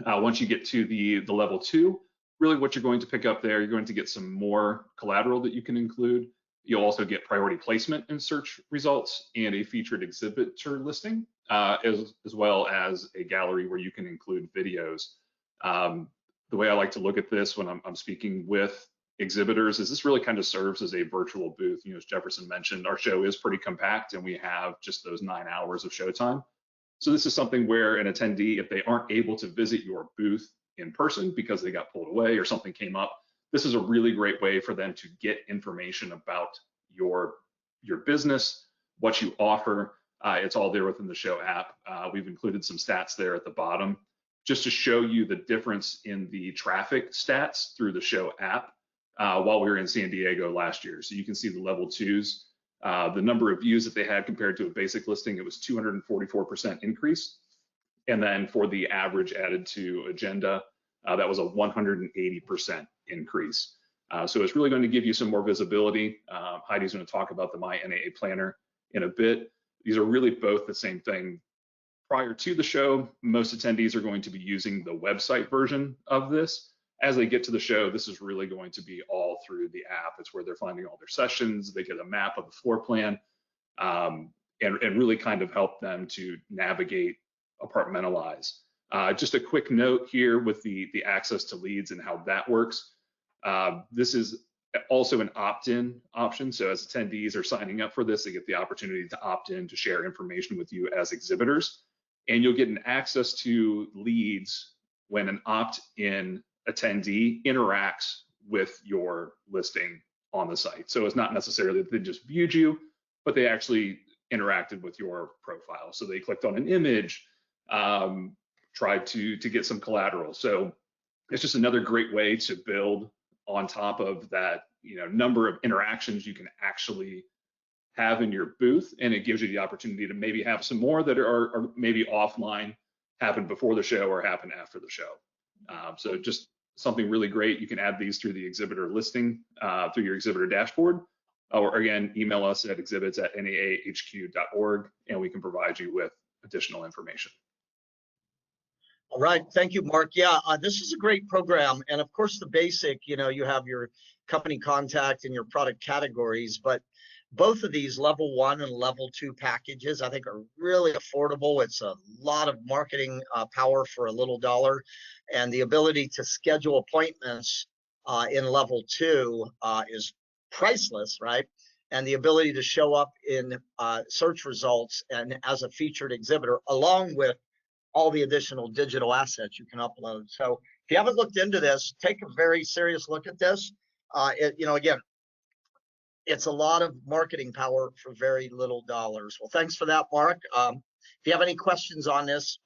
[SPEAKER 3] Once you get to the level 2, really what you're going to pick up there, you're going to get some more collateral that you can include. You'll also get priority placement in search results and a featured exhibitor listing, as well as a gallery where you can include videos. The way I like to look at this when I'm speaking with exhibitors is this really kind of serves as a virtual booth. You know, as Jefferson mentioned, our show is pretty compact and we have just those 9 hours of showtime. So this is something where an attendee, if they aren't able to visit your booth in person because they got pulled away or something came up, this is a really great way for them to get information about your business, what you offer. It's all there within the show app. We've included some stats there at the bottom just to show you the difference in the traffic stats through the show app while we were in San Diego last year. So you can see the level 2s, the number of views that they had compared to a basic listing, it was 244% increase. And then for the average added to agenda, that was a 180% increase. So it's really going to give you some more visibility. Heidi's going to talk about the My NAA Planner in a bit. These are really both the same thing. Prior to the show, most attendees are going to be using the website version of this. As they get to the show, this is really going to be all through the app. It's where they're finding all their sessions. They get a map of the floor plan and really kind of help them to navigate Apartmentalize. Just a quick note here with the access to leads and how that works. This is also an opt-in option. So as attendees are signing up for this, they get the opportunity to opt in to share information with you as exhibitors. And you'll get an access to leads when an opt-in attendee interacts with your listing on the site. So it's not necessarily that they just viewed you, but they actually interacted with your profile. So they clicked on an image, tried to get some collateral. So it's just another great way to build on top of that, number of interactions you can actually have in your booth, and it gives you the opportunity to maybe have some more that are maybe offline, happen before the show or happen after the show. So just something really great. You can add these through the exhibitor listing, through your exhibitor dashboard, or again, email us at exhibits@naahq.org, and we can provide you with additional information.
[SPEAKER 2] All right, thank you, Mark. Yeah, this is a great program. And of course, the basic, you have your company contact and your product categories, but both of these level 1 and level 2 packages, I think, are really affordable. It's a lot of marketing power for a little dollar. And the ability to schedule appointments in level 2 is priceless, right? And the ability to show up in search results and as a featured exhibitor, along with all the additional digital assets you can upload. So if you haven't looked into this, take a very serious look at this. Again, it's a lot of marketing power for very little dollars. Well, thanks for that, Mark. If you have any questions on this,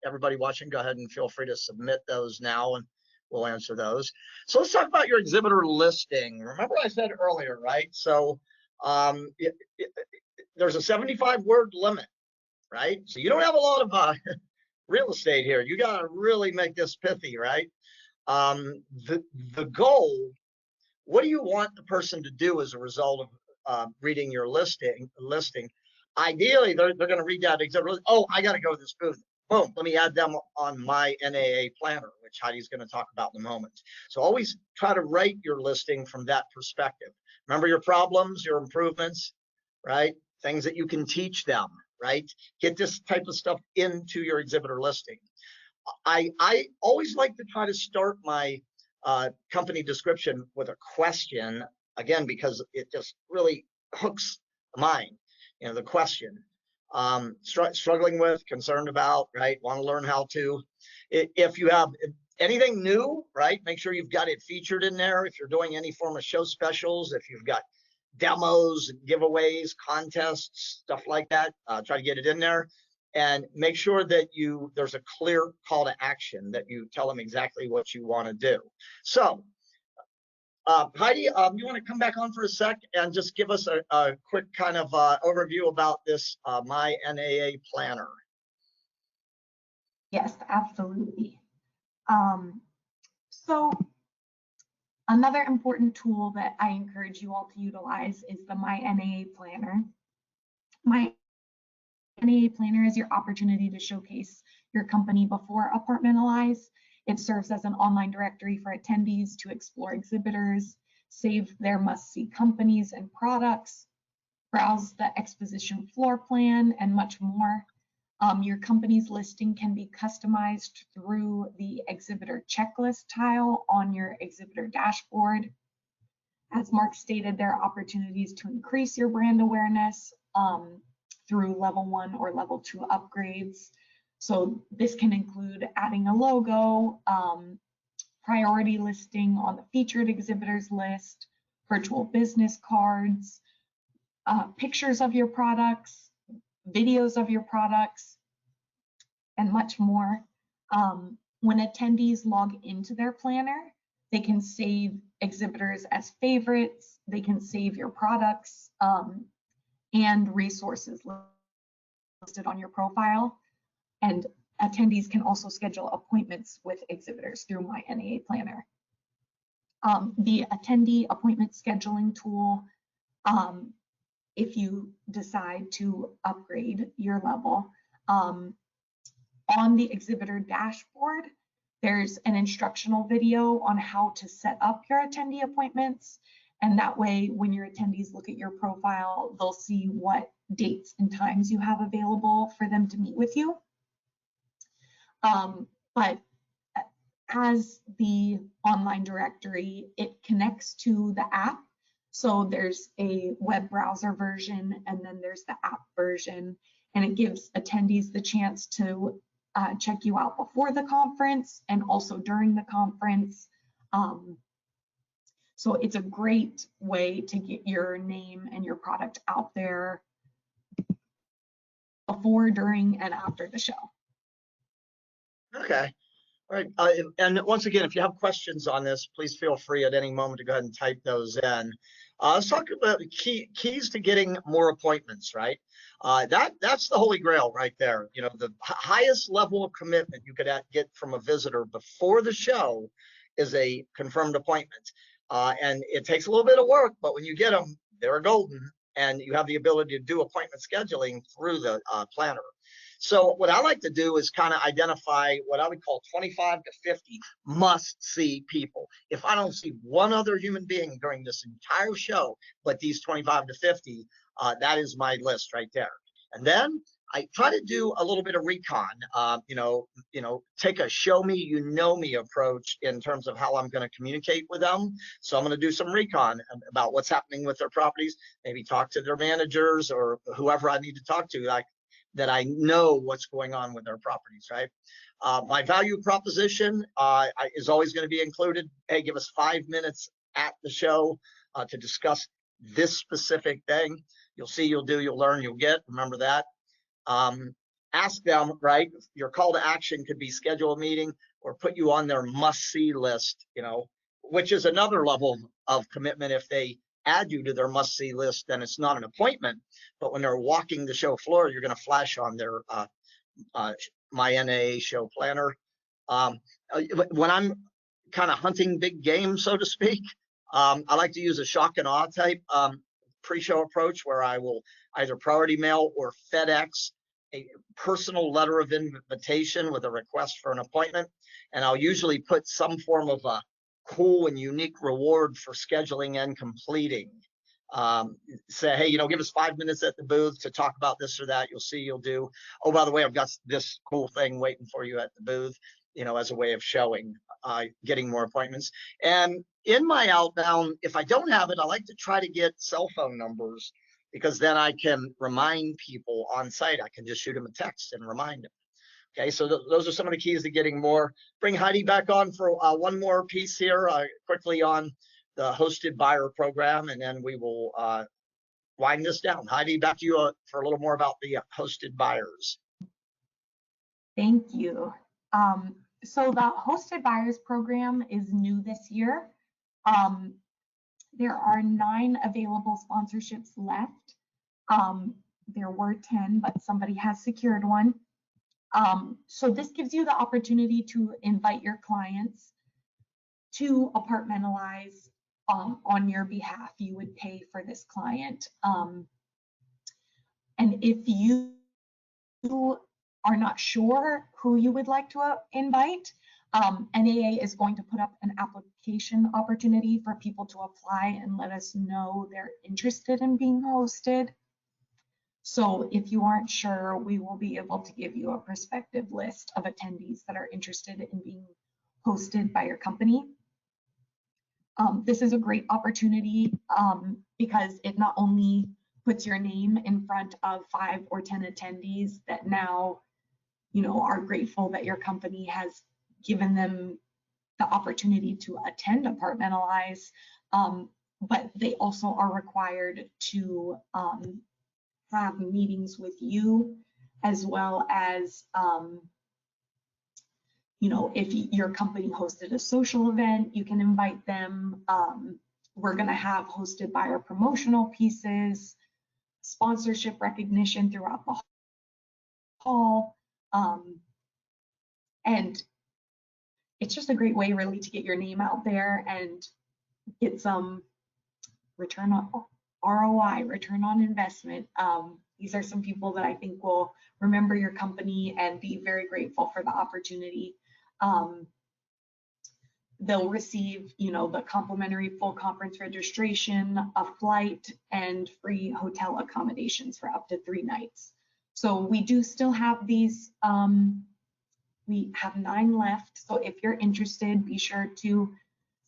[SPEAKER 2] everybody watching, go ahead and feel free to submit those now and we'll answer those. So let's talk about your exhibitor listing. Remember I said earlier, right? So there's a 75-word limit, right? So you don't have a lot of real estate here. You got to really make this pithy, right? The goal, what do you want the person to do as a result of reading your listing? Ideally, they're going to read that exhibit. Oh, I got to go to this booth. Boom, let me add them on my NAA planner, which Heidi's going to talk about in a moment. So always try to write your listing from that perspective. Remember your problems, your improvements, right? Things that you can teach them, right? Get this type of stuff into your exhibitor listing. I always like to try to start my company description with a question, again, because it just really hooks the mind, the question. struggling with, concerned about, right? Want to learn how to. If you have anything new, right, make sure you've got it featured in there. If you're doing any form of show specials, if you've got demos, giveaways, contests, stuff like that, try to get it in there. And make sure that there's a clear call to action, that you tell them exactly what you want to do. So Heidi, you want to come back on for a sec and just give us a quick kind of overview about this My NAA planner?
[SPEAKER 1] Yes, absolutely. So another important tool that I encourage you all to utilize is the My NAA planner. My NAA planner is your opportunity to showcase your company before Apartmentalize. It serves as an online directory for attendees to explore exhibitors, save their must-see companies and products, browse the exposition floor plan, and much more. Your company's listing can be customized through the exhibitor checklist tile on your exhibitor dashboard. As Mark stated, there are opportunities to increase your brand awareness through level 1 or level 2 upgrades. So this can include adding a logo, priority listing on the featured exhibitors list, virtual business cards, pictures of your products, videos of your products, and much more. When attendees log into their planner, they can save exhibitors as favorites, they can save your products and resources listed on your profile. And attendees can also schedule appointments with exhibitors through My NAA planner. The attendee appointment scheduling tool, if you decide to upgrade your level, on the exhibitor dashboard, there's an instructional video on how to set up your attendee appointments. And that way, when your attendees look at your profile, they'll see what dates and times you have available for them to meet with you. But as the online directory, it connects to the app. So there's a web browser version, and then there's the app version, and it gives attendees the chance to check you out before the conference and also during the conference. So it's a great way to get your name and your product out there before, during, and after the show.
[SPEAKER 2] Okay. All right. And once again, if you have questions on this, please feel free at any moment to go ahead and type those in. Let's talk about the keys to getting more appointments, right? That's the holy grail right there. You know, the highest level of commitment you could get from a visitor before the show is a confirmed appointment. And it takes a little bit of work, but when you get them, they're golden, and you have the ability to do appointment scheduling through the planner. So what I like to do is kind of identify what I would call 25 to 50 must-see people. If I don't see one other human being during this entire show, but these 25 to 50, that is my list right there. And then I try to do a little bit of recon, take a show me, you know me approach in terms of how I'm going to communicate with them. So I'm going to do some recon about what's happening with their properties, maybe talk to their managers or whoever I need to talk to, like that I know what's going on with their properties, right? My value proposition is always going to be included. Hey, give us 5 minutes at the show to discuss this specific thing. You'll see, you'll do, you'll learn, you'll get. Remember that. Ask them, right? Your call to action could be schedule a meeting or put you on their must-see list, which is another level of commitment. If they add you to their must-see list, then it's not an appointment, but when they're walking the show floor, you're going to flash on their My NAA show planner. When I'm kind of hunting big game, so to speak, I like to use a shock and awe type pre-show approach where I will either priority mail or FedEx a personal letter of invitation with a request for an appointment. And I'll usually put some form of a cool and unique reward for scheduling and completing. Say, hey, give us 5 minutes at the booth to talk about this or that. You'll see, you'll do. Oh, by the way, I've got this cool thing waiting for you at the booth, as a way of showing, getting more appointments. And in my outbound, if I don't have it, I like to try to get cell phone numbers, because then I can remind people on site. I can just shoot them a text and remind them. Okay, so those are some of the keys to getting more. Bring Heidi back on for one more piece here, quickly on the hosted buyer program, and then we will wind this down. Heidi, back to you for a little more about the hosted buyers.
[SPEAKER 1] Thank you. So the hosted buyers program is new this year. There are 9 available sponsorships left. There were 10, but somebody has secured one. So this gives you the opportunity to invite your clients to Apartmentalize on your behalf. You would pay for this client. And if you are not sure who you would like to invite, NAA is going to put up an application opportunity for people to apply and let us know they're interested in being hosted. So if you aren't sure, we will be able to give you a prospective list of attendees that are interested in being hosted by your company. This is a great opportunity because it not only puts your name in front of 5 or 10 attendees that now, are grateful that your company has given them the opportunity to attend Apartmentalize, but they also are required to have meetings with you, as well as, if your company hosted a social event, you can invite them. We're going to have hosted buyer promotional pieces, sponsorship recognition throughout the hall. And it's just a great way really to get your name out there and get some return on ROI, return on investment. These are some people that I think will remember your company and be very grateful for the opportunity. They'll receive, the complimentary full conference registration, a flight, and free hotel accommodations for up to 3 nights. So we do still have these. We have 9 left. So if you're interested, be sure to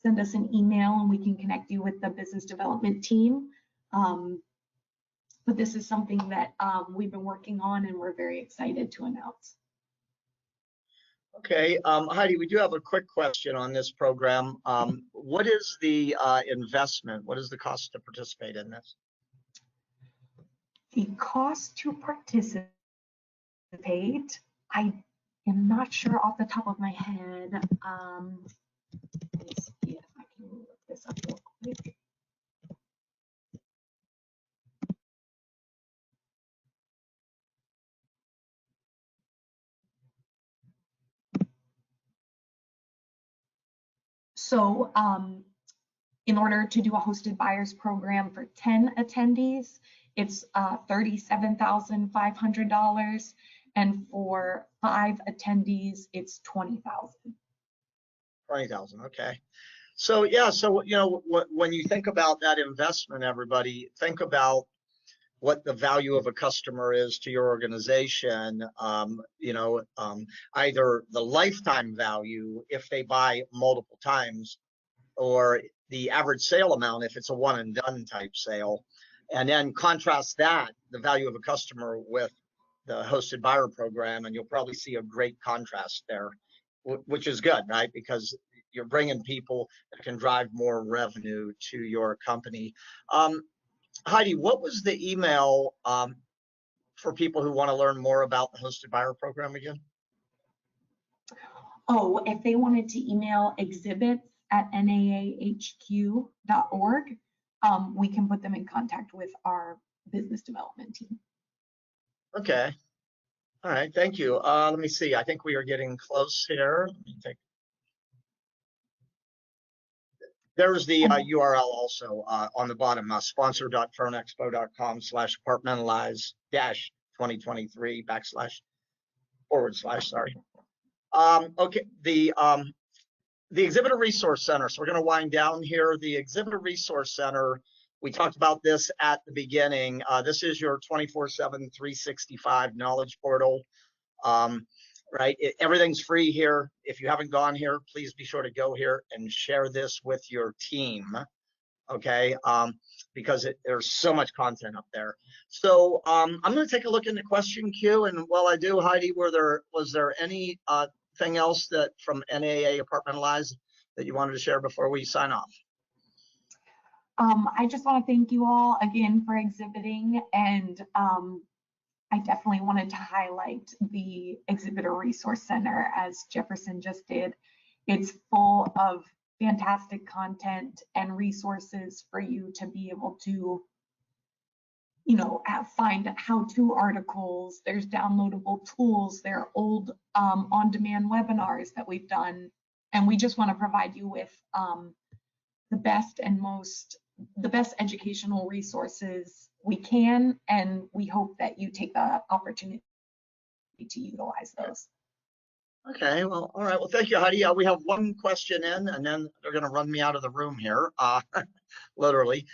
[SPEAKER 1] send us an email and we can connect you with the business development team. But this is something that we've been working on and we're very excited to announce.
[SPEAKER 2] Okay, Heidi, we do have a quick question on this program. What is the investment? What is the cost to participate in this?
[SPEAKER 1] The cost to participate, I am not sure off the top of my head. Let me see if I can look this up real quick. So in order to do a hosted buyers program for 10 attendees, it's $37,500. And for 5 attendees, it's $20,000.
[SPEAKER 2] $20,000, okay. So yeah, so when you think about that investment, everybody, think about what the value of a customer is to your organization. Either the lifetime value if they buy multiple times, or the average sale amount if it's a one and done type sale, and then contrast that, the value of a customer, with the hosted buyer program, and you'll probably see a great contrast there, which is good, right? Because you're bringing people that can drive more revenue to your company. Heidi, what was the email for people who want to learn more about the hosted buyer program again?
[SPEAKER 1] Oh, if they wanted to email exhibits@naahq.org, we can put them in contact with our business development team.
[SPEAKER 2] Okay. All right. Thank you. Let me see. I think we are getting close here. Let me take. There's the URL also on the bottom, sponsor.furnexpo.com/apartmentalize-2023 / sorry. Okay, the Exhibitor Resource Center. So we're going to wind down here. The Exhibitor Resource Center, we talked about this at the beginning. This is your 24/7, 365 knowledge portal. Right? Everything's free here. If you haven't gone here, please be sure to go here and share this with your team. okay? Because there's so much content up there. So I'm going to take a look in the question queue, and while I do, Heidi, was there any thing else that from NAA Apartmentalize that you wanted to share before we sign off?
[SPEAKER 1] I just want to thank you all again for exhibiting, and I definitely wanted to highlight the Exhibitor Resource Center, as Jefferson just did. It's full of fantastic content and resources for you to be able to, you know, find how-to articles. There's downloadable tools. There are old on-demand webinars that we've done, and we just want to provide you with the best educational resources we can, and we hope that you take the opportunity to utilize those.
[SPEAKER 2] Okay, well, all right. Well, thank you, Heidi. We have one question in, and then they're going to run me out of the room here, literally.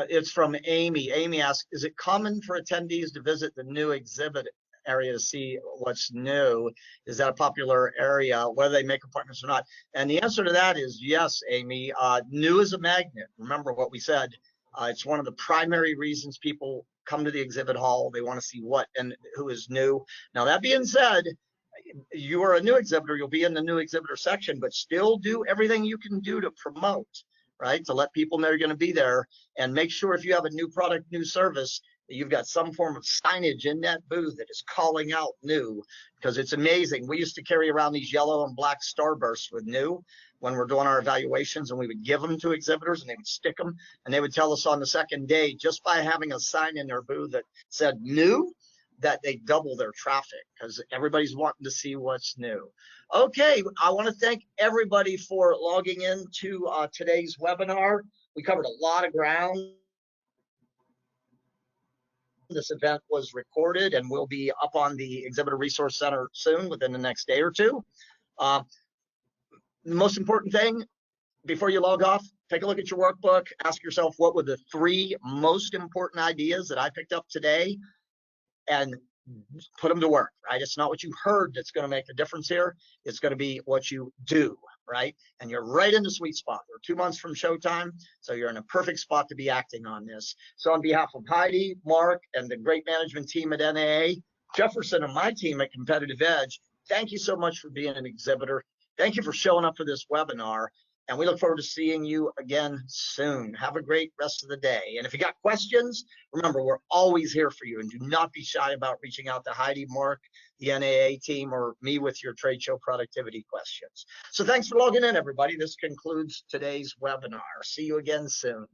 [SPEAKER 2] It's from Amy. Amy asks, is it common for attendees to visit the new exhibit area to see what's new? Is that a popular area, whether they make appointments or not? And the answer to that is yes, Amy. New is a magnet. Remember what we said. It's one of the primary reasons people come to the exhibit hall. They want to see what and who is new. Now, that being said, you are a new exhibitor, you'll be in the new exhibitor section, but still do everything you can do to promote, right? To let people know you're going to be there, and make sure if you have a new product, new service, that you've got some form of signage in that booth that is calling out new, because it's amazing. We used to carry around these yellow and black starbursts with new when we're doing our evaluations, and we would give them to exhibitors and they would stick them, and they would tell us on the second day, just by having a sign in their booth that said new, that they double their traffic, because everybody's wanting to see what's new. Okay, I want to thank everybody for logging into today's webinar. We covered a lot of ground. This event was recorded and will be up on the Exhibitor Resource Center soon, within the next day or two. The most important thing, before you log off, take a look at your workbook. Ask yourself, what were the 3 most important ideas that I picked up today? And put them to work, right? It's not what you heard that's going to make a difference here. It's going to be what you do, right? And you're right in the sweet spot. We're 2 months from showtime, so you're in a perfect spot to be acting on this. So on behalf of Heidi, Mark, and the great management team at NAA, Jefferson and my team at Competitive Edge, thank you so much for being an exhibitor. Thank you for showing up for this webinar. And we look forward to seeing you again soon. Have a great rest of the day. And if you got questions, remember, we're always here for you. And do not be shy about reaching out to Heidi, Mark, the NAA team, or me with your trade show productivity questions. So thanks for logging in, everybody. This concludes today's webinar. See you again soon.